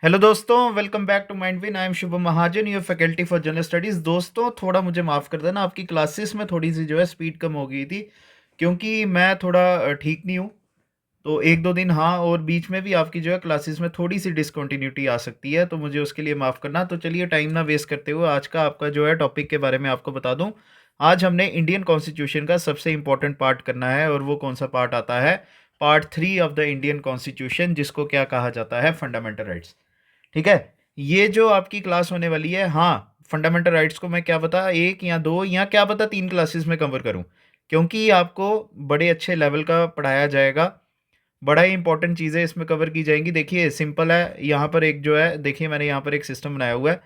Hello दोस्तों, welcome back to Mindwin. I am Shubham Mahajan, your faculty for general studies. दोस्तों, थोड़ा मुझे माफ़ कर देना, आपकी क्लासेस में थोड़ी सी जो है स्पीड कम हो गई थी, क्योंकि मैं थोड़ा ठीक नहीं हूँ। तो एक दो दिन हाँ, और बीच में भी आपकी जो है क्लासेस में थोड़ी सी डिसकंटिन्यूटी आ सकती है, तो मुझे उसके लिए माफ़ करना। तो चलिए, टाइम ना वेस्ट करते हुए आज का आपका जो है टॉपिक के बारे में आपको बता दूँ। आज हमने इंडियन कॉन्स्टिट्यूशन का सबसे इंपॉर्टेंट पार्ट करना है, और वो कौन सा पार्ट आता है? Part 3 of the Indian constitution, जिसको क्या कहा जाता है? Fundamental rights. ठीक है। ये जो आपकी क्लास होने वाली है, हाँ, फंडामेंटल राइट्स को मैं क्या पता एक या दो या क्या पता तीन क्लासेस में कवर करूं, क्योंकि आपको बड़े अच्छे लेवल का पढ़ाया जाएगा। बड़ा ही इंपॉर्टेंट चीज़ें इसमें कवर की जाएंगी। देखिए, सिंपल है। यहाँ पर एक जो है, देखिए मैंने यहाँ पर एक सिस्टम बनाया हुआ है।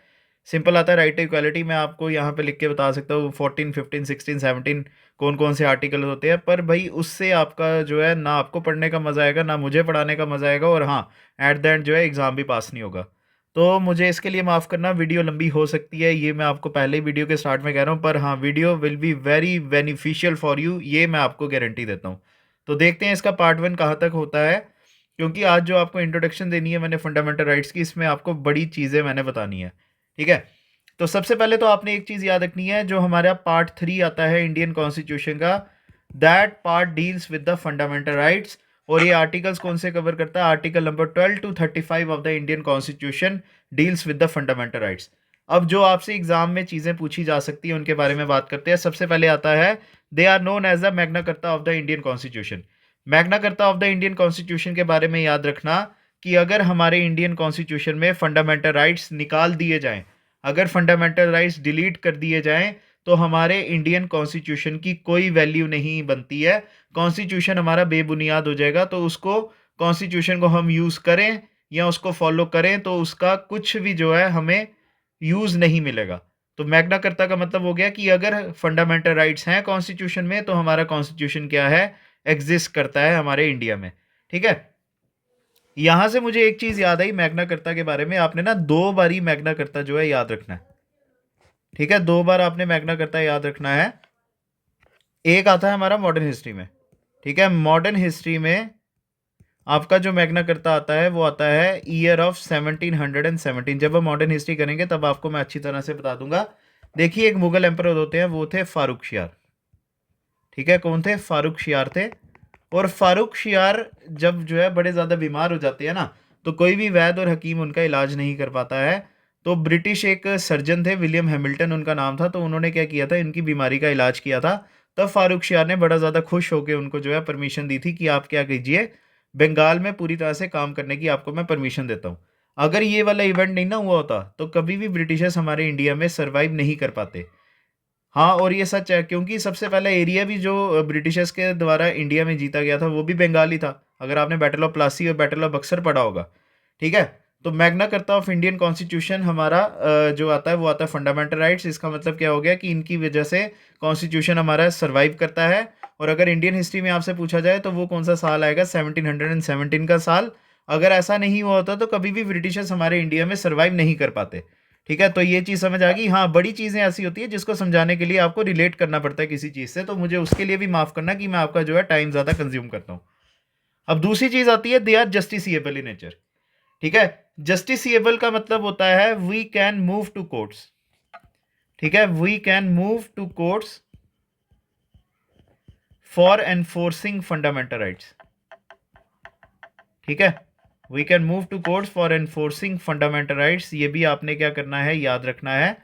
सिंपल आता है, राइट टू इक्वालिटी। मैं आपको यहाँ पे लिख के बता सकता हूँ 14, 15, 16, 17 कौन कौन से आर्टिकल होते हैं, पर भाई उससे आपका जो है ना आपको पढ़ने का मज़ा आएगा, ना मुझे पढ़ाने का मज़ा आएगा, और हाँ, एट द एंड जो है एग्ज़ाम भी पास नहीं होगा। तो मुझे इसके लिए माफ़ करना, वीडियो लंबी हो सकती है, ये मैं आपको पहले ही वीडियो के स्टार्ट में कह रहा हूँ, पर हाँ, video will be very beneficial for you, ये मैं आपको गारंटी देता हूँ। तो देखते हैं इसका पार्ट 1 कहाँ तक होता है, क्योंकि आज जो आपको इंट्रोडक्शन देनी है मैंने फंडामेंटल राइट्स की, इसमें आपको बड़ी चीज़ें मैंने बतानी है। ठीक है। तो सबसे पहले तो आपने एक चीज़ याद रखनी है, जो हमारा पार्ट 3 आता है इंडियन कॉन्स्टिट्यूशन का, that part deals with the fundamental rights. और ये आर्टिकल्स कौन से कवर करता है? Article number 12 to 35 of the Indian constitution deals with the fundamental rights. अब जो आपसे एग्जाम में चीज़ें पूछी जा सकती हैं उनके बारे में बात करते हैं। सबसे पहले आता है, they are known as the Magna Carta of the Indian constitution. Magna Carta of the Indian constitution के बारे में याद रखना कि अगर हमारे इंडियन कॉन्स्टिट्यूशन में फंडामेंटल राइट्स निकाल दिए जाएं, अगर फंडामेंटल राइट्स डिलीट कर दिए जाएं, तो हमारे इंडियन कॉन्स्टिट्यूशन की कोई वैल्यू नहीं बनती है। कॉन्स्टिट्यूशन हमारा बेबुनियाद हो जाएगा। तो उसको, कॉन्स्टिट्यूशन को हम यूज़ करें या उसको फॉलो करें, तो उसका कुछ भी जो है हमें यूज़ नहीं मिलेगा। तो मैग्ना करता का मतलब हो गया कि अगर फंडामेंटल राइट्स हैं कॉन्स्टिट्यूशन में, तो हमारा कॉन्स्टिट्यूशन क्या है? एग्जिस्ट करता है हमारे इंडिया में। ठीक है। यहां से मुझे एक चीज याद आई मैग्ना करता के बारे में। आपने ना दो बारी मैग्ना करता जो है याद रखना है। ठीक है, दो बार आपने मैग्ना करता याद रखना है। एक आता है हमारा मॉडर्न हिस्ट्री में। ठीक है, मॉडर्न हिस्ट्री में आपका जो मैग्ना करता आता है वो आता है ईयर ऑफ 1717। जब हम मॉडर्न हिस्ट्री करेंगे तब आपको मैं अच्छी तरह से बता दूंगा। देखिए, एक मुगल एम्पर होते हैं, वो थे फारूक शियार। ठीक है, कौन थे? फारूक शियार थे। और फारूक शियार जब जो है बड़े ज़्यादा बीमार हो जाते हैं ना, तो कोई भी वैद्य और हकीम उनका इलाज नहीं कर पाता है। तो ब्रिटिश एक सर्जन थे, विलियम हैमिल्टन उनका नाम था, तो उन्होंने क्या किया था? इनकी बीमारी का इलाज किया था। तब फारूक शियार ने बड़ा ज़्यादा खुश होकर उनको जो है परमिशन दी थी कि आप क्या कीजिए, बंगाल में पूरी तरह से काम करने की आपको मैं परमिशन देता हूँ। अगर ये वाला इवेंट नहीं ना हुआ होता, तो कभी भी ब्रिटिशर्स हमारे इंडिया में सर्वाइव नहीं कर पाते। हाँ, और ये सच है, क्योंकि सबसे पहला एरिया भी जो ब्रिटिशर्स के द्वारा इंडिया में जीता गया था वो भी बंगाल ही था। अगर आपने बैटल ऑफ प्लासी और बैटल ऑफ बक्सर पढ़ा होगा। ठीक है। तो Magna Carta of Indian constitution हमारा जो आता है वो आता है फंडामेंटल राइट्स। इसका मतलब क्या हो गया कि इनकी वजह से कॉन्स्टिट्यूशन हमारा सर्वाइव करता है। और अगर इंडियन हिस्ट्री में आपसे पूछा जाए तो वो कौन सा साल आएगा? 1717 का साल। अगर ऐसा नहीं हुआ होता तो कभी भी ब्रिटिशर्स हमारे इंडिया में सर्वाइव नहीं कर पाते। ठीक है, तो ये चीज़ समझ आ गई। हाँ, बड़ी चीज़ें ऐसी होती है जिसको समझाने के लिए आपको रिलेट करना पड़ता है किसी चीज़ से, तो मुझे उसके लिए भी माफ़ करना कि मैं आपका जो है टाइम ज़्यादा कंज्यूम करता हूँ। अब दूसरी चीज़ आती है, they are justiciable in nature. ठीक है। जस्टिसिएबल का मतलब होता है we can move to courts. ठीक है, we can move to courts for enforcing fundamental rights. ठीक है, we can move to courts for enforcing fundamental rights. ये भी आपने क्या करना है? याद रखना है।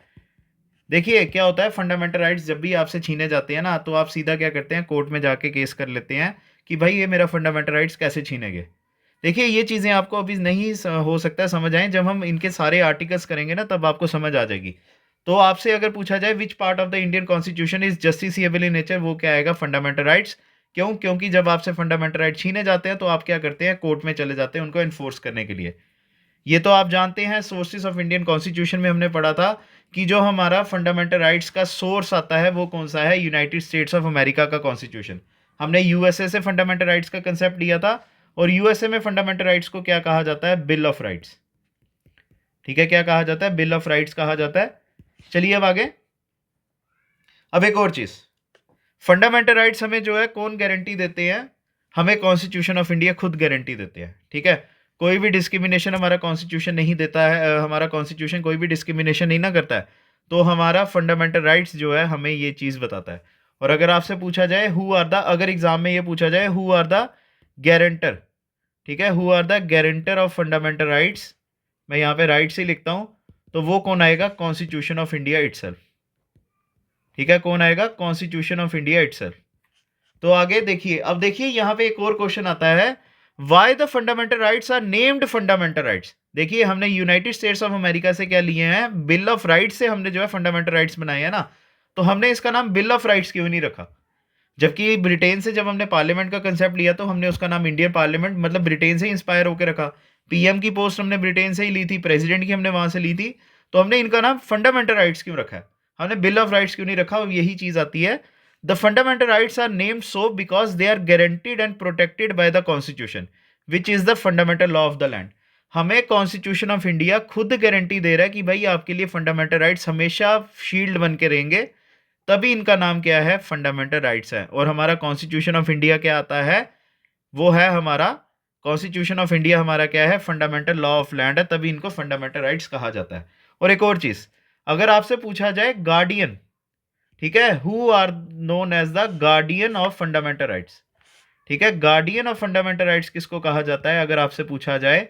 देखिए, क्या होता है, फंडामेंटल राइट्स जब भी आपसे छीने जाते हैं ना, तो आप सीधा क्या करते हैं? कोर्ट में जाके केस कर लेते हैं कि भाई ये मेरा फंडामेंटल राइट्स कैसे छीने गए। देखिए, ये चीज़ें आपको अभी नहीं हो सकता है समझ आए। जब हम इनके सारे आर्टिकल्स करेंगे ना, तब आपको समझ आ जाएगी। तो आपसे अगर पूछा जाए which part of the Indian constitution is justiciable in nature, वो क्या आएगा? Fundamental rights. क्यों? क्योंकि जब आपसे फंडामेंटल राइट छीने जाते हैं तो आप क्या करते हैं? कोर्ट में चले जाते हैं उनको एनफोर्स करने के लिए। ये तो आप जानते हैं, सोर्सेस ऑफ इंडियन कॉन्स्टिट्यूशन में हमने पढ़ा था कि जो हमारा फंडामेंटल राइट्स का सोर्स आता है वो कौन सा है? यूनाइटेड स्टेट्स ऑफ अमेरिका का कॉन्स्टिट्यूशन। हमने यूएसए से फंडामेंटल राइट्स का कंसेप्ट लिया था। और यूएसए में फंडामेंटल राइट्स को क्या कहा जाता है? Bill of rights. ठीक है, क्या कहा जाता है? बिल ऑफ राइट्स कहा जाता है। चलिए अब आगे। अब एक और चीज, फंडामेंटल राइट्स हमें जो है कौन गारंटी देते हैं? हमें कॉन्स्टिट्यूशन ऑफ इंडिया खुद गारंटी देते हैं। ठीक है, कोई भी डिस्क्रिमिनेशन हमारा कॉन्स्टिट्यूशन नहीं देता है, हमारा कॉन्स्टिट्यूशन कोई भी डिस्क्रिमिनेशन नहीं ना करता है, तो हमारा फंडामेंटल राइट्स जो है हमें ये चीज़ बताता है। और अगर आपसे पूछा जाए हु आर द, अगर एग्जाम में ये पूछा जाए हु आर द गारंटर, ठीक है, who are the guarantor of fundamental rights, मैं यहाँ पे राइट्स ही लिखता हूँ, तो वो कौन आएगा? Constitution of India itself. ठीक है, कौन आएगा? Constitution of India itself. तो आगे देखिए, अब देखिए यहाँ पे एक और क्वेश्चन आता है, why the fundamental rights are named fundamental rights. देखिए हमने यूनाइटेड स्टेट्स ऑफ अमेरिका से क्या लिए हैं? बिल ऑफ राइट्स से हमने जो है फंडामेंटल राइट्स बनाए हैं ना, तो हमने इसका नाम बिल ऑफ राइट्स क्यों नहीं रखा? जबकि ब्रिटेन से जब हमने पार्लियामेंट का कंसेप्ट लिया तो हमने उसका नाम इंडियन पार्लियामेंट, मतलब ब्रिटेन से इंस्पायर होकर रखा। पीएम की पोस्ट हमने ब्रिटेन से ही ली थी, प्रेसिडेंट की हमने वहां से ली थी, तो हमने इनका नाम फंडामेंटल राइट्स क्यों रखा है? हमने बिल ऑफ राइट्स क्यों नहीं रखा? यही चीज आती है, the fundamental rights are named so because they are guaranteed and protected by the constitution which is the fundamental law of the land. हमें कॉन्स्टिट्यूशन ऑफ इंडिया खुद गारंटी दे रहा है कि भाई आपके लिए फंडामेंटल राइट्स हमेशा शील्ड बन के रहेंगे, तभी इनका नाम क्या है? फंडामेंटल राइट्स है। और हमारा कॉन्स्टिट्यूशन ऑफ इंडिया क्या आता है? वो है हमारा कॉन्स्टिट्यूशन ऑफ इंडिया, हमारा क्या है? फंडामेंटल लॉ ऑफ लैंड है, तभी इनको फंडामेंटल राइट्स कहा जाता है। और एक और चीज, अगर आपसे पूछा जाए गार्डियन, ठीक है, who are known as the guardian of fundamental rights, ठीक है, गार्डियन ऑफ फंडामेंटल राइट्स किसको कहा जाता है अगर आपसे पूछा जाए?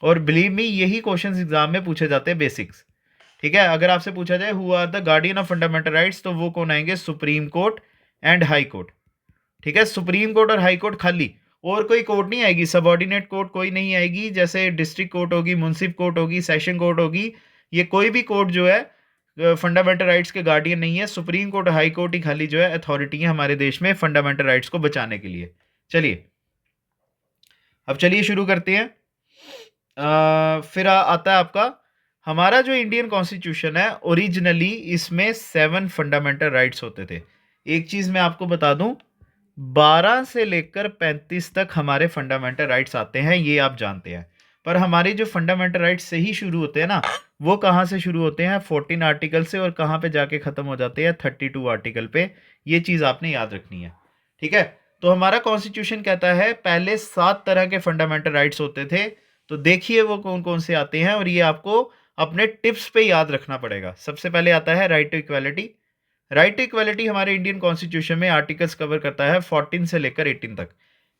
और बिलीव मी यही क्वेश्चंस एग्जाम में पूछे जाते हैं, बेसिक्स। ठीक है, अगर आपसे पूछा जाए who are the guardian of fundamental rights, तो वो कौन आएंगे? Supreme Court and High Court. ठीक है, सुप्रीम कोर्ट और हाई कोर्ट खाली, और कोई कोर्ट नहीं आएगी, सबऑर्डिनेट कोर्ट कोई नहीं आएगी, जैसे डिस्ट्रिक्ट कोर्ट होगी, म्युनिसिपल कोर्ट होगी, सेशन कोर्ट होगी, ये कोई भी कोर्ट जो है फंडामेंटल राइट्स के गार्डियन नहीं है। सुप्रीम कोर्ट, हाई कोर्ट ही खाली जो है अथॉरिटी है हमारे देश में फंडामेंटल राइट्स को बचाने के लिए। चलिए, अब चलिए शुरू करते हैं। फिर आता है आपका हमारा जो इंडियन कॉन्स्टिट्यूशन है, ओरिजिनली इसमें 7 फंडामेंटल राइट्स होते थे। एक चीज़ मैं आपको बता दूं, 12 से लेकर 35 तक हमारे फंडामेंटल राइट्स आते हैं, ये आप जानते हैं। पर हमारे जो फंडामेंटल राइट्स से ही शुरू होते हैं ना, वो कहाँ से शुरू होते हैं? 14 आर्टिकल से, और कहाँ पे जाके ख़त्म हो जाते हैं? 32 आर्टिकल पे। ये चीज़ आपने याद रखनी है, ठीक है। तो हमारा कॉन्स्टिट्यूशन कहता है पहले 7 तरह के फंडामेंटल राइट्स होते थे, तो देखिए वो कौन कौन से आते हैं, और ये आपको अपने टिप्स पे याद रखना पड़ेगा। सबसे पहले आता है right to equality. Right to equality हमारे इंडियन कॉन्स्टिट्यूशन में आर्टिकल्स कवर करता है 14 से लेकर 18 तक।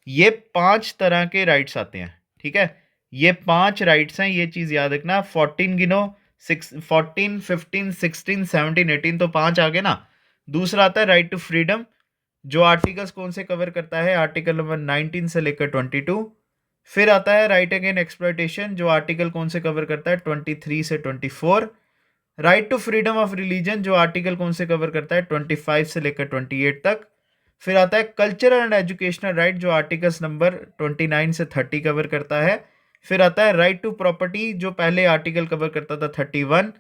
ये 5 तरह के राइट्स आते हैं, ठीक है, ये 5 राइट्स हैं, ये चीज़ याद रखना। 14 गिनो, 14, 15, 16, 17, 18, तो 5 आ गए ना। दूसरा आता है राइट टू फ्रीडम, जो आर्टिकल्स कौन से कवर करता है? आर्टिकल नंबर 19 से लेकर 22। फिर आता है राइट अगेन एक्सप्लॉयटेशन, जो आर्टिकल कौन से कवर करता है? 23 से 24। Right to freedom of religion, जो आर्टिकल कौन से कवर करता है? 25 से लेकर 28 तक। फिर आता है कल्चरल एंड एजुकेशनल राइट, जो आर्टिकल्स नंबर 29 से 30 कवर करता है। फिर आता है राइट टू प्रॉपर्टी, जो पहले आर्टिकल कवर करता था 31।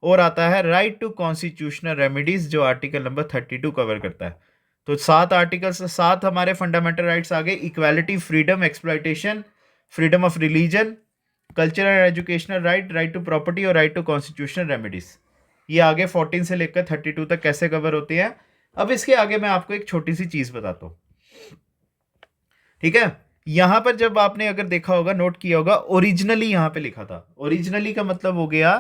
और आता है राइट टू कॉन्स्टिट्यूशनल रेमेडीज, जो आर्टिकल नंबर 32 कवर करता है। तो 7 आर्टिकल्स, 7 हमारे फंडामेंटल राइट्स आ गए। Equality, freedom, exploitation, freedom of religion, cultural and educational right, right to property और राइट टू कॉन्स्टिट्यूशनल रेमेडीज। ये आगे 14 से लेकर 32 तक कैसे कवर होते हैं। अब इसके आगे मैं आपको एक छोटी सी चीज बताता हूँ, ठीक है। यहां पर जब आपने अगर देखा होगा, नोट किया होगा, ओरिजिनली यहां पे लिखा था। ओरिजिनली का मतलब हो गया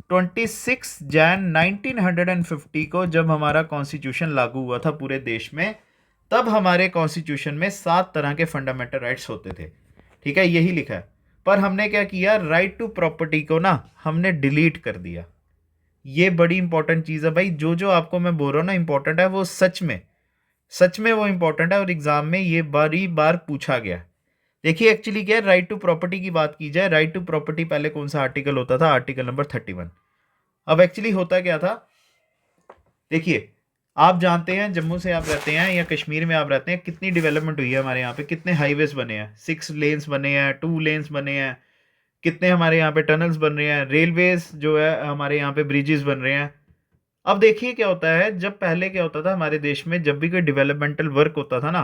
26 जैन 1950 को जब हमारा कॉन्स्टिट्यूशन लागू हुआ था पूरे देश में, तब हमारे कॉन्स्टिट्यूशन में 7 तरह के फंडामेंटल राइट्स होते थे, ठीक है, यही लिखा है। पर हमने क्या किया? राइट टू प्रॉपर्टी को ना हमने डिलीट कर दिया। ये बड़ी इंपॉर्टेंट चीज़ है भाई, जो जो आपको मैं बोल रहा हूँ ना इंपॉर्टेंट है, वो सच में वो इंपॉर्टेंट है, और एग्जाम में ये बारी बार पूछा गया। देखिए एक्चुअली क्या है, राइट टू प्रॉपर्टी की बात की जाए, राइट टू प्रॉपर्टी पहले कौन सा आर्टिकल होता था? Article number 31। अब एक्चुअली होता क्या था, देखिए आप जानते हैं जम्मू से आप रहते हैं या कश्मीर में आप रहते हैं, कितनी डेवलपमेंट हुई है हमारे यहाँ पे, कितने हाईवेज बने हैं, 6 लेन्स बने हैं, 2 लेन्स बने हैं, कितने हमारे यहाँ पे टनल्स बन रहे हैं, रेलवेज जो है हमारे यहाँ पे ब्रिजेस बन रहे हैं। अब देखिए क्या होता है, जब पहले क्या होता था हमारे देश में, जब भी कोई डेवलपमेंटल वर्क होता था ना,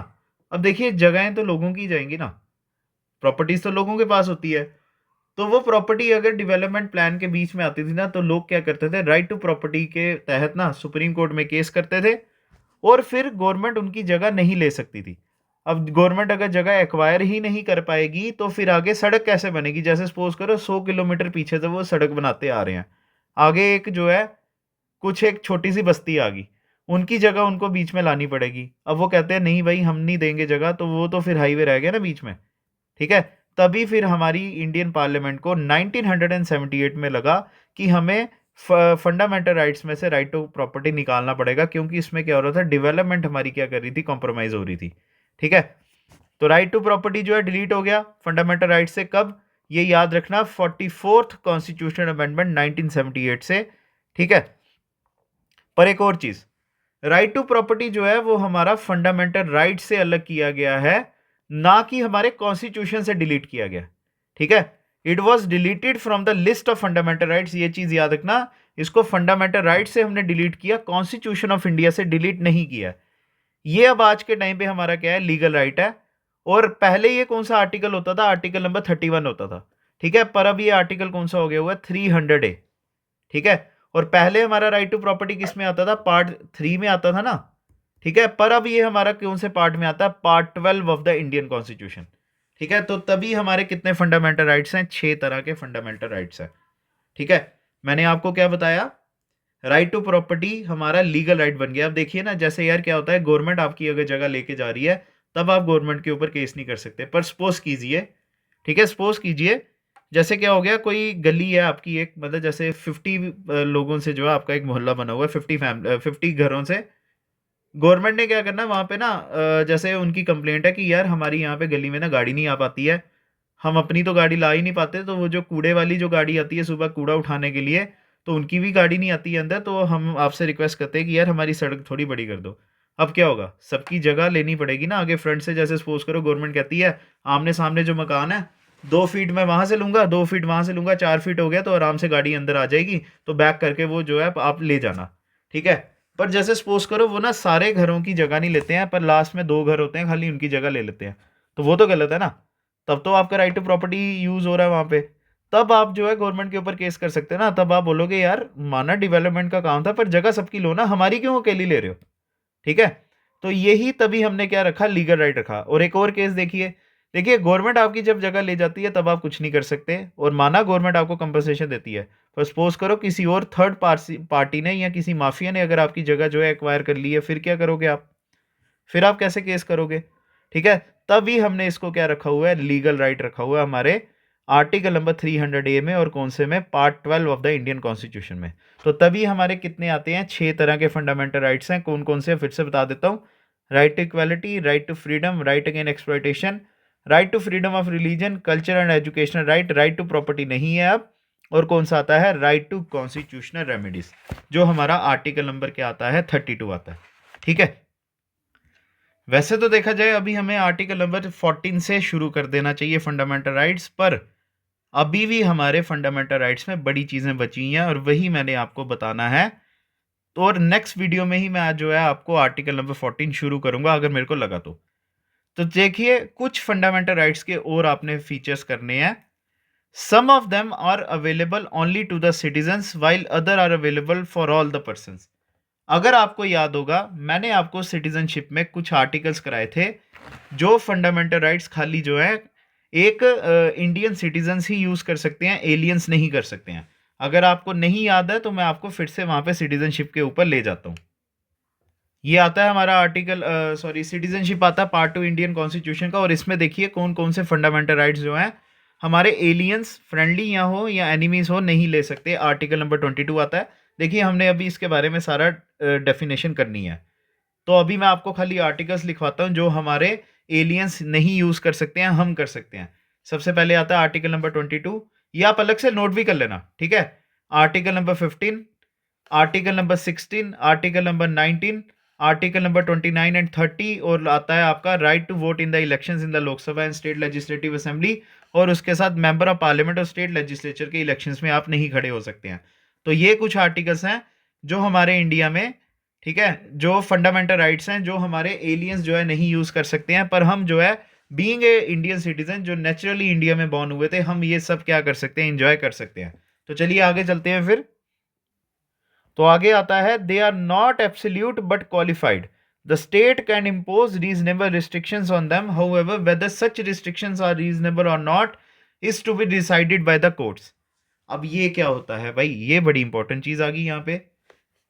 अब देखिए जगहें तो लोगों की जाएंगी ना, प्रॉपर्टीज तो लोगों के पास होती है, तो वो प्रॉपर्टी अगर डेवलपमेंट प्लान के बीच में आती थी ना, तो लोग क्या करते थे? राइट टू प्रॉपर्टी के तहत ना सुप्रीम कोर्ट में केस करते थे, और फिर गवर्नमेंट उनकी जगह नहीं ले सकती थी। अब गवर्नमेंट अगर जगह एक्वायर ही नहीं कर पाएगी तो फिर आगे सड़क कैसे बनेगी? जैसे सपोज करो 100 किलोमीटर पीछे से वो सड़क बनाते आ रहे हैं, आगे एक जो है कुछ एक छोटी सी बस्ती आ गई, उनकी जगह उनको बीच में लानी पड़ेगी। अब वो कहते हैं नहीं भाई हम नहीं देंगे जगह, तो वो तो फिर हाईवे रह गया ना बीच में, ठीक है। तभी फिर हमारी इंडियन पार्लियामेंट को 1978 में लगा कि हमें फंडामेंटल राइट्स में से राइट टू प्रॉपर्टी निकालना पड़ेगा, क्योंकि इसमें क्या हो रहा था, डेवलपमेंट हमारी क्या कर रही थी, कॉम्प्रोमाइज हो रही थी, ठीक है। तो राइट टू प्रॉपर्टी जो है डिलीट हो गया फंडामेंटल राइट से, कब? ये याद रखना 44th कॉन्स्टिट्यूशनल अमेंडमेंट 1978 से, ठीक है। पर एक और चीज, राइट टू प्रॉपर्टी जो है वो हमारा फंडामेंटल राइट से अलग किया गया है, ना कि हमारे कॉन्स्टिट्यूशन से डिलीट किया गया, ठीक है। It was deleted from the list of fundamental rights, ये चीज याद रखना, इसको फंडामेंटल राइट से हमने डिलीट किया, कॉन्स्टिट्यूशन ऑफ इंडिया से डिलीट नहीं किया। ये अब आज के टाइम पे हमारा क्या है, लीगल राइट है। और पहले ये कौन सा आर्टिकल होता था, आर्टिकल नंबर 31 होता था, ठीक है। पर अब ये आर्टिकल कौन सा हो गया हुआ है, 300A, ठीक है। और पहले हमारा राइट टू प्रॉपर्टी किस में आता था, पार्ट 3 में आता था ना, ठीक है। पर अब ये हमारा कौन से पार्ट में आता है, part 12 of the Indian constitution, ठीक है। तो तभी हमारे कितने फंडामेंटल राइट्स हैं, 6 तरह के फंडामेंटल राइट्स हैं, ठीक है। मैंने आपको क्या बताया, राइट टू प्रॉपर्टी हमारा लीगल राइट बन गया। अब देखिए ना, जैसे यार क्या होता है, गवर्नमेंट आपकी अगर जगह लेके जा रही है तब आप गवर्नमेंट के ऊपर केस नहीं कर सकते। पर सपोज कीजिए, ठीक है, सपोज कीजिए जैसे क्या हो गया, कोई गली है आपकी एक, मतलब जैसे 50 लोगों से जो है आपका एक मोहल्ला बना हुआ है, 50 घरों से। गवर्नमेंट ने क्या करना वहाँ पे ना, जैसे उनकी कंप्लेंट है कि यार हमारी यहाँ पे गली में ना गाड़ी नहीं आ पाती है, हम अपनी तो गाड़ी ला ही नहीं पाते, तो वो जो कूड़े वाली जो गाड़ी आती है सुबह कूड़ा उठाने के लिए, तो उनकी भी गाड़ी नहीं आती है अंदर, तो हम आपसे रिक्वेस्ट करते हैं कि यार हमारी सड़क थोड़ी बड़ी कर दो। अब क्या होगा, सबकी जगह लेनी पड़ेगी ना आगे फ्रंट से। जैसे सपोज करो गवर्नमेंट कहती है आमने सामने जो मकान है 2 फीट मैं वहां से लूंगा, 2 फीट वहां से लूंगा, 4 फीट हो गया, तो आराम से गाड़ी अंदर आ जाएगी, तो बैक करके वो जो है आप ले जाना, ठीक है। पर जैसे सपोज करो वो ना सारे घरों की जगह नहीं लेते हैं, पर लास्ट में 2 घर होते हैं खाली, उनकी जगह ले लेते हैं, तो वो तो गलत है ना। तब तो आपका राइट टू प्रॉपर्टी यूज हो रहा है वहां पे, तब आप जो है गवर्नमेंट के ऊपर केस कर सकते हैं ना। तब आप बोलोगे यार माना डेवलपमेंट का काम था, पर जगह सबकी लो ना, हमारी क्यों अकेली ले रहे हो, ठीक है। तो यही तभी हमने क्या रखा, लीगल राइट रखा। और एक और केस देखिए, देखिए गवर्नमेंट आपकी जब जगह ले जाती है तब आप कुछ नहीं कर सकते, और माना गवर्नमेंट आपको कंपनसेशन देती है, पर सपोज करो किसी और थर्ड पार्टी ने या किसी माफिया ने अगर आपकी जगह जो है एक्वायर कर ली है, फिर क्या करोगे आप, फिर आप कैसे केस करोगे, ठीक है। तभी हमने इसको क्या रखा हुआ है, लीगल राइट रखा हुआ है हमारे आर्टिकल नंबर 300A में, और कौन से में, part 12 of the Indian constitution में। तो तभी हमारे कितने आते हैं, 6 तरह के फंडामेंटल राइट्स हैं। कौन कौन से फिर से बता देता हूं, right to equality, right to freedom, right against exploitation, right to freedom of religion, culture and educational right, right to property नहीं है अब, और कौन सा आता है, राइट टू कॉन्स्टिट्यूशनल रेमेडीज, जो हमारा आर्टिकल नंबर क्या आता है, 32 आता है, ठीक है। वैसे तो देखा जाए अभी हमें आर्टिकल नंबर 14 से शुरू कर देना चाहिए फंडामेंटल राइट्स, पर अभी भी हमारे फंडामेंटल राइट्स में बड़ी चीज़ें बची हैं, और वही मैंने आपको बताना है। तो और नेक्स्ट वीडियो में ही मैं आज जो है आपको आर्टिकल नंबर 14 शुरू करूंगा अगर मेरे को लगा तो देखिए कुछ फंडामेंटल राइट्स के और आपने फीचर्स करने हैं। Some of them are available only to the citizens while other are available for all the persons. अगर आपको याद होगा मैंने आपको सिटीजनशिप में कुछ आर्टिकल्स कराए थे, जो फंडामेंटल राइट्स खाली जो है एक इंडियन सिटीजन्स ही यूज कर सकते हैं, एलियंस नहीं कर सकते हैं। अगर आपको नहीं याद है तो मैं आपको फिर से वहां पे सिटीजनशिप के ऊपर ले जाता हूँ। ये आता है हमारा आर्टिकल सिटीजनशिप आता है पार्ट 2 इंडियन कॉन्स्टिट्यूशन का, और इसमें देखिए कौन कौन से फंडामेंटल राइट्स जो हैं हमारे एलियंस फ्रेंडली या हो या एनिमीज हो नहीं ले सकते। आर्टिकल नंबर 22 आता है। देखिए हमने अभी इसके बारे में सारा डेफिनेशन करनी है, तो अभी मैं आपको खाली आर्टिकल्स लिखवाता हूँ जो हमारे एलियंस नहीं यूज कर सकते हैं, हम कर सकते हैं। सबसे पहले आता है आर्टिकल नंबर 22, ये आप अलग से नोट भी कर लेना, ठीक है। Article number 15, article number 16, article number 19, article number 29 and 30, और आता है आपका right to vote in the elections in the Lok Sabha and state legislative assembly, और उसके साथ मेंबर ऑफ पार्लियामेंट और स्टेट लेजिस्लेचर के इलेक्शंस में आप नहीं खड़े हो सकते हैं। तो ये कुछ आर्टिकल्स हैं जो हमारे इंडिया में, ठीक है, जो फंडामेंटल राइट्स हैं जो हमारे एलियंस जो है नहीं यूज कर सकते हैं, पर हम जो है बीइंग ए इंडियन सिटीजन जो नेचुरली इंडिया में बॉर्न हुए थे, हम ये सब क्या कर सकते हैं, एंजॉय कर सकते हैं। तो चलिए आगे चलते हैं फिर। तो आगे आता है they are not absolute but qualified, The state can impose reasonable restrictions on them. However, whether such restrictions are reasonable or not is to be decided by the courts. अब ये क्या होता है भाई, ये बड़ी इंपॉर्टेंट चीज आ गई यहाँ पे,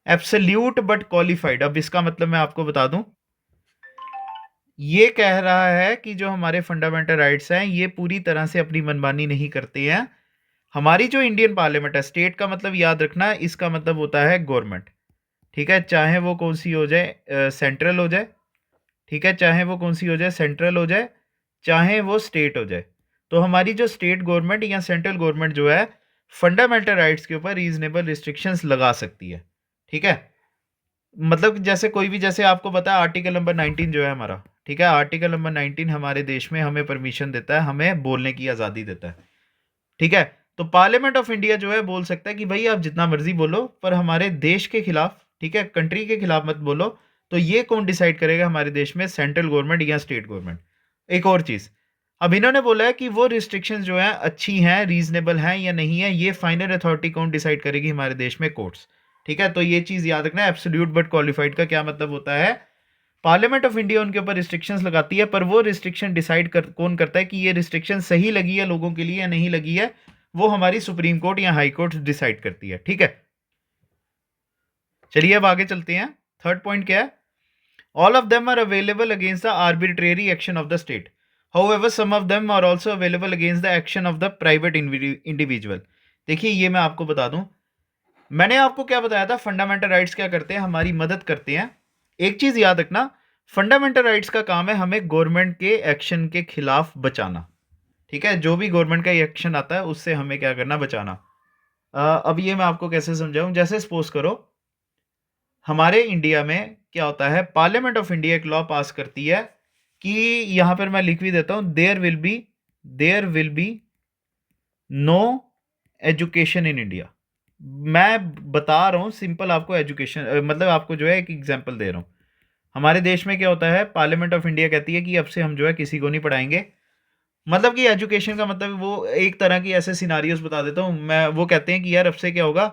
एब्सोल्यूट बट क्वालिफाइड। अब इसका मतलब मैं आपको बता दूं, ये कह रहा है कि जो हमारे फंडामेंटल राइट्स हैं ये पूरी तरह से अपनी मनमानी नहीं करते हैं। हमारी जो इंडियन पार्लियामेंट है, स्टेट का मतलब याद रखना, इसका मतलब होता है गवर्नमेंट, ठीक है, चाहे वो कौन सी हो जाए, सेंट्रल हो जाए, ठीक है, चाहे वो कौन सी हो जाए, सेंट्रल हो जाए, चाहे वो स्टेट हो जाए। तो हमारी जो स्टेट गवर्नमेंट या सेंट्रल गवर्नमेंट जो है, फंडामेंटल राइट्स के ऊपर रीजनेबल रिस्ट्रिक्शंस लगा सकती है, ठीक है। मतलब जैसे कोई भी, जैसे आपको पता है आर्टिकल नंबर 19 जो है हमारा, ठीक है, आर्टिकल नंबर 19 हमारे देश में हमें परमिशन देता है, हमें बोलने की आज़ादी देता है, ठीक है। तो पार्लियामेंट ऑफ इंडिया जो है बोल सकता है कि भाई आप जितना मर्जी बोलो, पर हमारे देश के खिलाफ, ठीक है, कंट्री के खिलाफ मत बोलो। तो ये कौन डिसाइड करेगा हमारे देश में, सेंट्रल गवर्नमेंट या स्टेट गवर्नमेंट। एक और चीज़, अब इन्होंने बोला है कि वो रिस्ट्रिक्शंस जो हैं अच्छी हैं, रीजनेबल हैं या नहीं है, ये फाइनल अथॉरिटी कौन डिसाइड करेगी हमारे देश में, कोर्ट्स, ठीक है। तो ये चीज़ याद रखना, एब्सोल्यूट बट क्वालिफाइड का क्या मतलब होता है, पार्लियामेंट ऑफ इंडिया उनके ऊपर रिस्ट्रिक्शंस लगाती है, पर वो रिस्ट्रिक्शन कौन करता है कि ये रिस्ट्रिक्शन सही लगी है लोगों के लिए या नहीं लगी है, वो हमारी सुप्रीम कोर्ट या हाई कोर्ट डिसाइड करती है, ठीक है। चलिए अब आगे चलते हैं। थर्ड पॉइंट क्या है, all of them are available against the arbitrary action of the state, however some of them are also available against the action of the private individual. देखिए ये मैं आपको बता दूं, मैंने आपको क्या बताया था, फंडामेंटल राइट्स क्या करते हैं, हमारी मदद करते हैं। एक चीज याद रखना, फंडामेंटल राइट्स का काम है हमें गवर्नमेंट के एक्शन के खिलाफ बचाना, ठीक है, जो भी गवर्नमेंट का एक्शन आता है उससे हमें क्या करना, बचाना। अब ये मैं आपको कैसे समझाऊं, जैसे सपोज करो हमारे इंडिया में क्या होता है, पार्लियामेंट ऑफ इंडिया एक लॉ पास करती है कि यहां पर मैं लिख भी देता हूं, there will be no education in India. मैं बता रहा हूं सिंपल आपको, एजुकेशन मतलब आपको जो है एक एग्जांपल दे रहा हूं। हमारे देश में क्या होता है, पार्लियामेंट ऑफ इंडिया कहती है कि अब से हम जो है किसी को नहीं पढ़ाएंगे। मतलब कि एजुकेशन का मतलब वो एक तरह की ऐसे सिनारियोस बता देता हूँ मैं, वो कहते हैं कि यार अब से क्या होगा,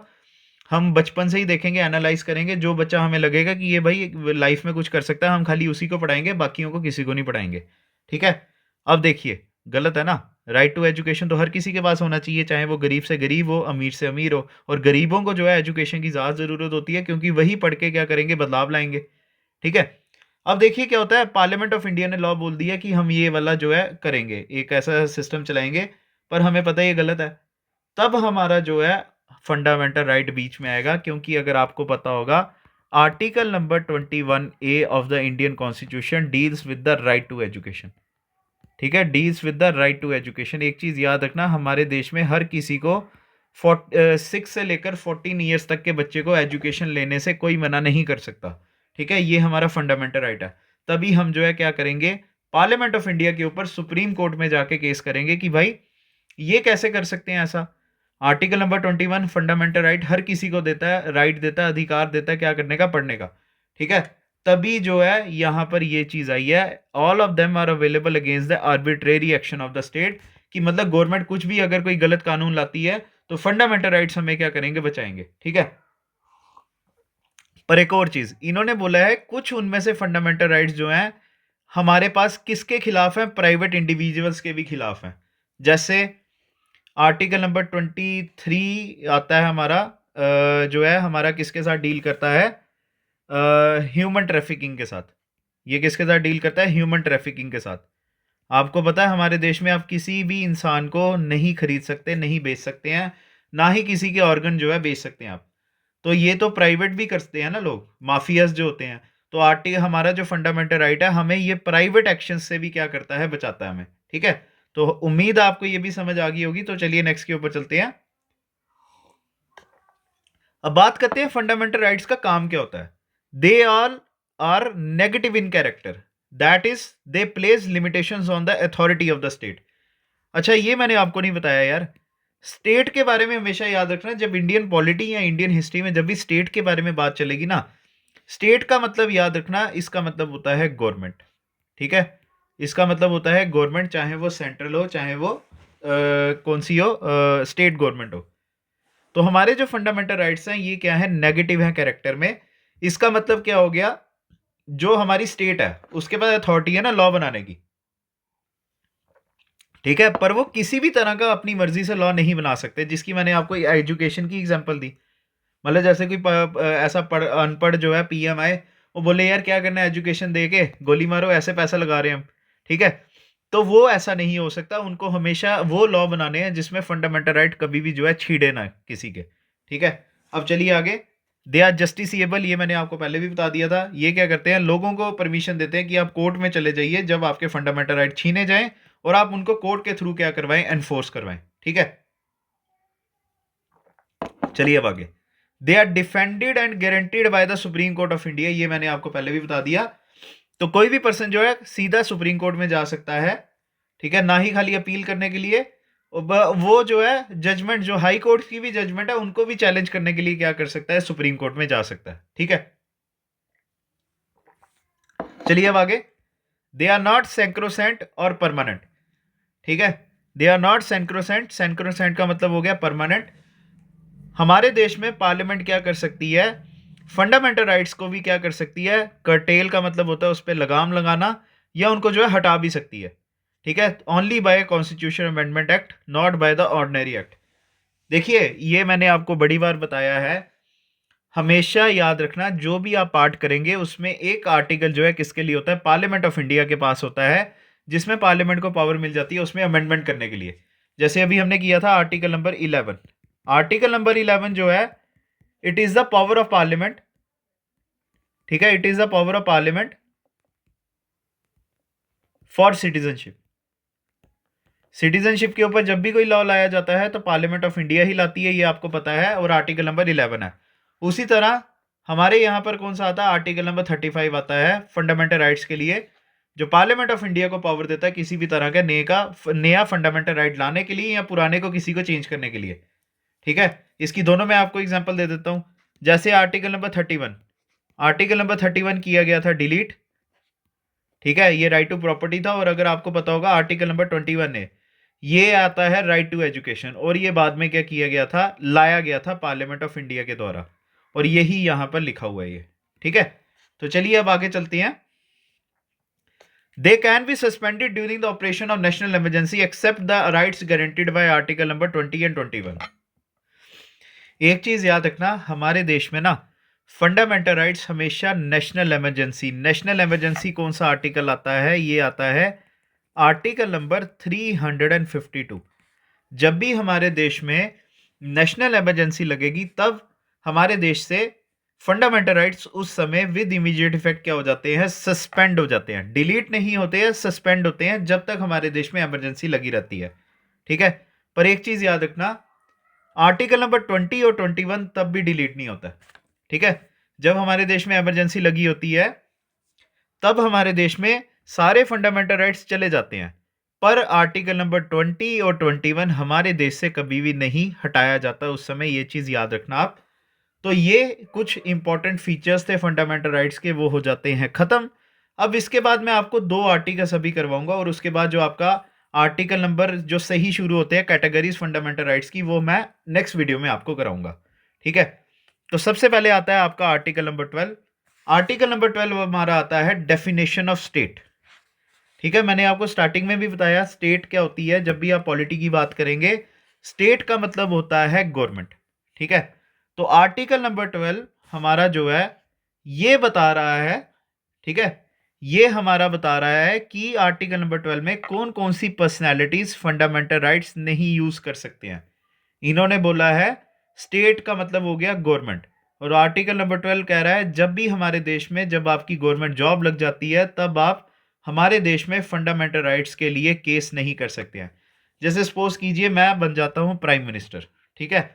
हम बचपन से ही देखेंगे, एनालाइज करेंगे, जो बच्चा हमें लगेगा कि ये भाई लाइफ में कुछ कर सकता है, हम खाली उसी को पढ़ाएंगे, बाकियों को किसी को नहीं पढ़ाएंगे, ठीक है। अब देखिए गलत है ना, राइट टू एजुकेशन तो हर किसी के पास होना चाहिए, चाहे वो गरीब से गरीब हो, अमीर से अमीर हो, और गरीबों को जो है एजुकेशन की ज़्यादा ज़रूरत होती है, क्योंकि वही पढ़ के क्या करेंगे, बदलाव लाएंगे, ठीक है। अब देखिए क्या होता है, पार्लियामेंट ऑफ इंडिया ने लॉ बोल दिया कि हम ये वाला जो है करेंगे, एक ऐसा सिस्टम चलाएंगे, पर हमें पता है ये गलत है। तब हमारा जो है फंडामेंटल राइट बीच में आएगा, क्योंकि अगर आपको पता होगा article number 21A of the Indian constitution deals with the right to education, ठीक है, deals with the right to education. एक चीज याद रखना, हमारे देश में हर किसी को 6 से लेकर 14 ईयर्स तक के बच्चे को एजुकेशन लेने से कोई मना नहीं कर सकता, ठीक है, ये हमारा फंडामेंटल राइट है। तभी हम जो है क्या करेंगे, पार्लियामेंट ऑफ इंडिया के ऊपर सुप्रीम कोर्ट में जाके केस करेंगे कि भाई ये कैसे कर सकते हैं ऐसा। आर्टिकल नंबर 21 फंडामेंटल राइट हर किसी को देता है, राइट देता है, अधिकार देता है क्या करने का, पढ़ने का, ठीक है। तभी जो है यहां पर ये चीज आई है, all of them are available against the arbitrary action of the state, कि मतलब गवर्नमेंट कुछ भी अगर कोई गलत कानून लाती है तो फंडामेंटल राइट्स हमें क्या करेंगे, बचाएंगे, ठीक है। पर एक और चीज इन्होंने बोला है, कुछ उनमें से फंडामेंटल राइट्स जो हैं हमारे पास किसके खिलाफ हैं, प्राइवेट इंडिविजुअल्स के भी खिलाफ हैं। जैसे आर्टिकल नंबर 23 आता है हमारा, जो है हमारा किसके साथ डील करता है, ह्यूमन ट्रैफिकिंग के साथ। ये किसके साथ डील करता है, ह्यूमन ट्रैफिकिंग के साथ। आपको पता है हमारे देश में आप किसी भी इंसान को नहीं खरीद सकते, नहीं बेच सकते हैं, ना ही किसी के ऑर्गन जो है बेच सकते हैं आप। तो ये तो प्राइवेट भी करते हैं ना लोग, माफियाज जो होते हैं। तो आर्टिकल हमारा जो फंडामेंटल राइट है, हमें ये प्राइवेट एक्शन से भी क्या करता है, बचाता है हमें, ठीक है। तो उम्मीद है आपको ये भी समझ आ गई होगी। तो चलिए नेक्स्ट के ऊपर चलते हैं। अब बात करते हैं फंडामेंटल राइट्स का काम क्या होता है। They all are negative in character, that is they place limitations on the authority of the state. अच्छा ये मैंने आपको नहीं बताया यार, स्टेट के बारे में हमेशा याद रखना, जब इंडियन पॉलिटी या इंडियन हिस्ट्री में जब भी स्टेट के बारे में बात चलेगी ना, स्टेट का मतलब याद रखना, इसका मतलब होता है गवर्नमेंट, ठीक है। इसका मतलब होता है गवर्नमेंट, चाहे वो सेंट्रल हो, चाहे वो कौन सी हो, स्टेट गवर्नमेंट हो। तो हमारे जो फंडामेंटल राइट्स हैं ये क्या है, नेगेटिव है कैरेक्टर में। इसका मतलब क्या हो गया जो हमारी स्टेट है उसके पास अथॉरिटी है ना लॉ बनाने की, ठीक है, पर वो किसी भी तरह का अपनी मर्जी से लॉ नहीं बना सकते, जिसकी मैंने आपको एजुकेशन की एग्जांपल दी। मतलब जैसे कोई ऐसा अनपढ़ जो है पीएम आए, वो बोले यार क्या करना है एजुकेशन दे के गोली मारो, ऐसे पैसा लगा रहे हैं हम, ठीक है, तो वो ऐसा नहीं हो सकता। उनको हमेशा वो लॉ बनाने हैं जिसमें फंडामेंटल राइट कभी भी जो है छीड़े ना किसी के, ठीक है। अब चलिए आगे। दे आर जस्टिसिएबल, ये मैंने आपको पहले भी बता दिया था। ये क्या करते हैं, लोगों को परमिशन देते हैं कि आप कोर्ट में चले जाइए जब आपके फंडामेंटल राइट छीने जाएं, और आप उनको कोर्ट के थ्रू क्या करवाएं, एनफोर्स करवाएं, ठीक है। चलिए अब आगे। They are defended and guaranteed by the Supreme Court of India, ये मैंने आपको पहले भी बता दिया। तो कोई भी पर्सन जो है सीधा सुप्रीम कोर्ट में जा सकता है, ठीक है, ना ही खाली अपील करने के लिए। वो जो है जजमेंट, जो हाई कोर्ट की भी जजमेंट है, उनको भी चैलेंज करने के लिए क्या कर सकता है, सुप्रीम कोर्ट में जा सकता है, ठीक है। चलिए अब आगे। दे आर नॉट सैंक्रोसेंट और परमानेंट, ठीक है। दे आर नॉट सैंक्रोसेंट, सैंक्रोसेंट का मतलब हो गया परमानेंट। हमारे देश में पार्लियामेंट क्या कर सकती है, फंडामेंटल राइट्स को भी क्या कर सकती है, कर्टेल का मतलब होता है उस पर लगाम लगाना, या उनको जो है हटा भी सकती है, ठीक है। Only by constitution amendment act, not by the ordinary act. देखिए ये मैंने आपको बड़ी बार बताया है, हमेशा याद रखना जो भी आप पार्ट करेंगे उसमें एक आर्टिकल जो है किसके लिए होता है, पार्लियामेंट ऑफ इंडिया के पास होता है, जिसमें पार्लियामेंट को पावर मिल जाती है उसमें अमेंडमेंट करने के लिए। जैसे अभी हमने किया था आर्टिकल नंबर 11। आर्टिकल नंबर 11 जो है, it is the power of parliament, ठीक है, it is the power of parliament for citizenship. Citizenship के ऊपर जब भी कोई लॉ लाया जाता है तो पार्लियामेंट ऑफ इंडिया ही लाती है, ये आपको पता है, और आर्टिकल नंबर 11 है। उसी तरह हमारे यहाँ पर कौन सा आता है, आर्टिकल नंबर 35 आता है फंडामेंटल राइट्स के लिए, जो पार्लियामेंट ऑफ इंडिया को पावर देता है किसी भी तरह का नया फंडामेंटल राइट लाने के लिए या पुराने को किसी को चेंज करने के लिए, ठीक है। इसकी दोनों में आपको एग्जाम्पल दे देता हूँ। जैसे आर्टिकल नंबर 31, आर्टिकल नंबर 31 किया गया था डिलीट, ठीक है, ये राइट टू प्रॉपर्टी था। और अगर आपको पता होगा आर्टिकल नंबर 21 है, ये आता है राइट टू एजुकेशन, और ये बाद में क्या किया गया था, लाया गया था पार्लियामेंट ऑफ इंडिया के द्वारा, और यही यहां पर लिखा हुआ है ये, ठीक है। तो चलिए अब आगे चलते हैं। They can be suspended during the operation of national emergency except the rights guaranteed by article number 20 and 21। एक चीज याद रखना, हमारे देश में ना फंडामेंटल राइट्स हमेशा नेशनल इमरजेंसी, नेशनल इमरजेंसी कौन सा आर्टिकल आता है, ये आता है आर्टिकल नंबर 352। जब भी हमारे देश में नेशनल इमरजेंसी लगेगी तब हमारे देश से फंडामेंटल राइट्स उस समय विद इमीडिएट इफेक्ट क्या हो जाते हैं, सस्पेंड हो जाते हैं, डिलीट नहीं होते हैं, सस्पेंड होते हैं, जब तक हमारे देश में इमरजेंसी लगी रहती है, ठीक है। पर एक चीज याद रखना, आर्टिकल नंबर 20 और 21 तब भी डिलीट नहीं होता, ठीक है। जब हमारे देश में इमरजेंसी लगी होती है तब हमारे देश में सारे फंडामेंटल राइट्स चले जाते हैं, पर आर्टिकल नंबर 20 और 21 हमारे देश से कभी भी नहीं हटाया जाता उस समय, ये चीज याद रखना आप। तो ये कुछ इंपॉर्टेंट फीचर्स थे फंडामेंटल राइट्स के, वो हो जाते हैं खत्म। अब इसके बाद मैं आपको दो आर्टिकल्स अभी करवाऊंगा, और उसके बाद जो आपका आर्टिकल नंबर जो सही शुरू होते हैं कैटेगरीज फंडामेंटल राइट्स की, वो मैं नेक्स्ट वीडियो में आपको कराऊंगा, ठीक है। तो सबसे पहले आता है आपका आर्टिकल नंबर 12। आर्टिकल नंबर 12 हमारा आता है डेफिनेशन ऑफ स्टेट, ठीक है। मैंने आपको स्टार्टिंग में भी बताया स्टेट क्या होती है, जब भी आप पॉलिटी की बात करेंगे स्टेट का मतलब होता है गवर्नमेंट, ठीक है। तो आर्टिकल नंबर 12 हमारा जो है ये बता रहा है, ठीक है, ये हमारा बता रहा है कि आर्टिकल नंबर 12 में कौन कौन सी पर्सनैलिटीज फंडामेंटल राइट्स नहीं यूज कर सकते हैं। इन्होंने बोला है स्टेट का मतलब हो गया गवर्नमेंट, और आर्टिकल नंबर 12 कह रहा है जब भी हमारे देश में जब आपकी गवर्नमेंट जॉब लग जाती है तब आप हमारे देश में फंडामेंटल राइट्स के लिए केस नहीं कर सकते हैं। जैसे सपोज कीजिए मैं बन जाता हूं प्राइम मिनिस्टर, ठीक है,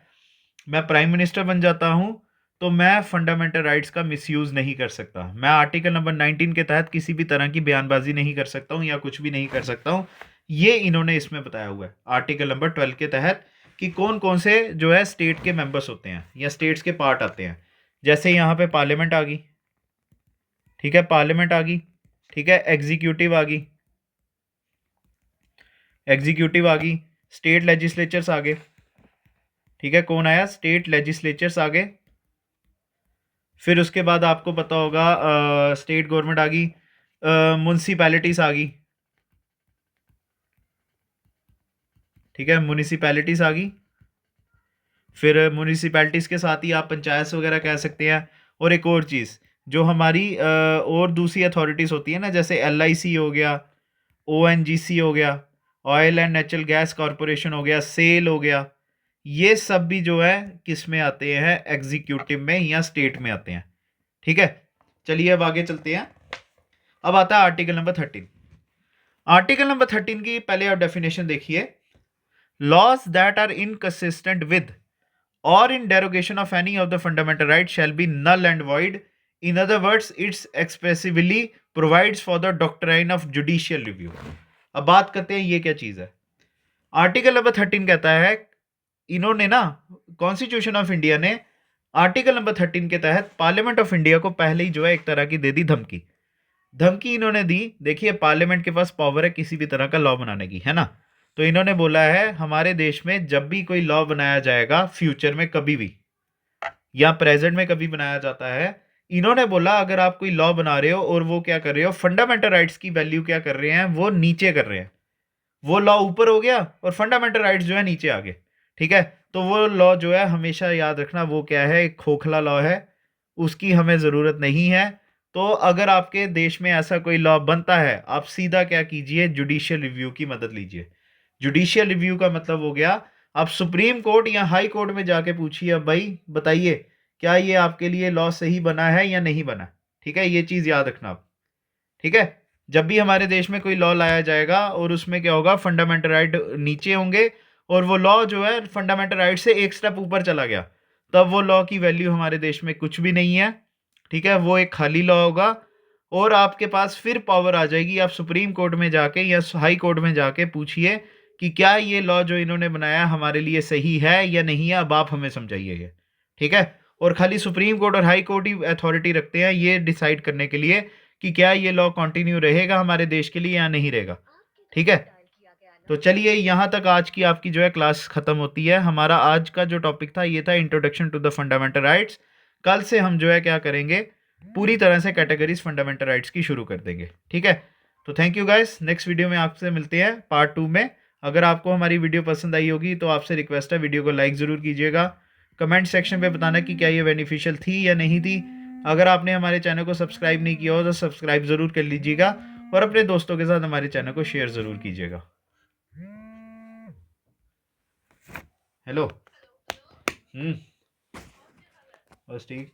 मैं प्राइम मिनिस्टर बन जाता हूं, तो मैं फंडामेंटल राइट्स का मिसयूज नहीं कर सकता। मैं आर्टिकल नंबर 19 के तहत किसी भी तरह की बयानबाजी नहीं कर सकता हूं या कुछ भी नहीं कर सकता हूं। ये इन्होंने इसमें बताया हुआ है आर्टिकल नंबर 12 के तहत कि कौन कौन से जो है स्टेट के मेंबर्स होते हैं या स्टेट्स के पार्ट आते हैं। जैसे यहाँ पे पार्लियामेंट आ गई, ठीक है, पार्लियामेंट आ गई, ठीक है, एग्जीक्यूटिव आ गई, एग्जीक्यूटिव आ गई, स्टेट लेजिस्लेचर्स आ गए, ठीक है, कौन आया, स्टेट लेजिस्लेचर्स आ गए, फिर उसके बाद आपको पता होगा स्टेट गवर्नमेंट आ गई, म्यूनसिपैलिटीज़ आ गई, ठीक है, म्यूनिसिपैलिटीज़ आ गई। फिर म्यूनिसिपैलिटीज़ के साथ ही आप पंचायत वगैरह कह सकते हैं। और एक और चीज़ जो हमारी और दूसरी अथॉरिटीज़ होती है ना, जैसे LIC हो गया, ONGC हो गया, oil and natural gas corporation हो गया, सेल हो गया, ये सब भी जो है किस में आते हैं, एग्जीक्यूटिव में या स्टेट में आते हैं। ठीक है, चलिए अब आगे चलते हैं। अब आता है आर्टिकल नंबर 13। आर्टिकल नंबर 13 की पहले आप डेफिनेशन देखिए। Laws that are inconsistent with or in derogation of any of the fundamental rights shall be null and void. In other words, it expressively provides for the doctrine of judicial review. अब बात करते हैं ये क्या चीज है। Article number 13 कहता है, इन्होंने ना कॉन्स्टिट्यूशन ऑफ इंडिया ने आर्टिकल नंबर 13 के तहत पार्लियामेंट ऑफ इंडिया को पहले ही जो है एक तरह की दे दी धमकी। धमकी इन्होंने दी, देखिए पार्लियामेंट के पास पावर है किसी भी तरह का लॉ बनाने की, है ना। तो इन्होंने बोला है हमारे देश में जब भी कोई लॉ बनाया जाएगा फ्यूचर में कभी भी या प्रेजेंट में कभी बनाया जाता है, इन्होंने बोला अगर आप कोई लॉ बना रहे हो और वो क्या कर रहे हो, फंडामेंटल राइट्स की वैल्यू क्या कर रहे हैं, वो नीचे कर रहे हैं, वो लॉ ऊपर हो गया और फंडामेंटल राइट्स जो है नीचे आ गए। ठीक है, तो वो लॉ जो है हमेशा याद रखना वो क्या है, एक खोखला लॉ है, उसकी हमें ज़रूरत नहीं है। तो अगर आपके देश में ऐसा कोई लॉ बनता है, आप सीधा क्या कीजिए, जुडिशियल रिव्यू की मदद लीजिए। जुडिशियल रिव्यू का मतलब हो गया आप सुप्रीम कोर्ट या हाई कोर्ट में जाके पूछिए, अब भाई बताइए क्या ये आपके लिए लॉ सही बना है या नहीं बना। ठीक है, ये चीज़ याद रखना आप। ठीक है, जब भी हमारे देश में कोई लॉ लाया जाएगा और उसमें क्या होगा, फंडामेंटल राइट नीचे होंगे और वो लॉ जो है फंडामेंटल राइट से एक स्टेप ऊपर चला गया, तब वो लॉ की वैल्यू हमारे देश में कुछ भी नहीं है। ठीक है, वो एक खाली लॉ होगा और आपके पास फिर पावर आ जाएगी, आप सुप्रीम कोर्ट में जाके या हाई कोर्ट में जाके पूछिए कि क्या ये लॉ जो इन्होंने बनाया हमारे लिए सही है या नहीं है, अब आप हमें समझाइए ये। ठीक है, और खाली सुप्रीम कोर्ट और हाई कोर्ट ही अथॉरिटी रखते हैं ये डिसाइड करने के लिए कि क्या ये लॉ कंटिन्यू रहेगा हमारे देश के लिए या नहीं रहेगा। ठीक है, तो चलिए यहाँ तक आज की आपकी जो है क्लास खत्म होती है। हमारा आज का जो टॉपिक था ये था introduction to the fundamental rights. कल से हम जो है क्या करेंगे, पूरी तरह से कैटेगरीज फंडामेंटल राइट्स की शुरू कर देंगे। ठीक है, तो thank you guys, next video में आपसे मिलते हैं पार्ट 2 में। अगर आपको हमारी वीडियो पसंद आई होगी तो आपसे रिक्वेस्ट है वीडियो को लाइक ज़रूर कीजिएगा, कमेंट सेक्शन पे बताना कि क्या ये बेनिफिशियल थी या नहीं थी। अगर आपने हमारे चैनल को सब्सक्राइब नहीं किया हो तो सब्सक्राइब ज़रूर कर लीजिएगा और अपने दोस्तों के साथ हमारे चैनल को शेयर ज़रूर कीजिएगा। हेलो, बस ठीक।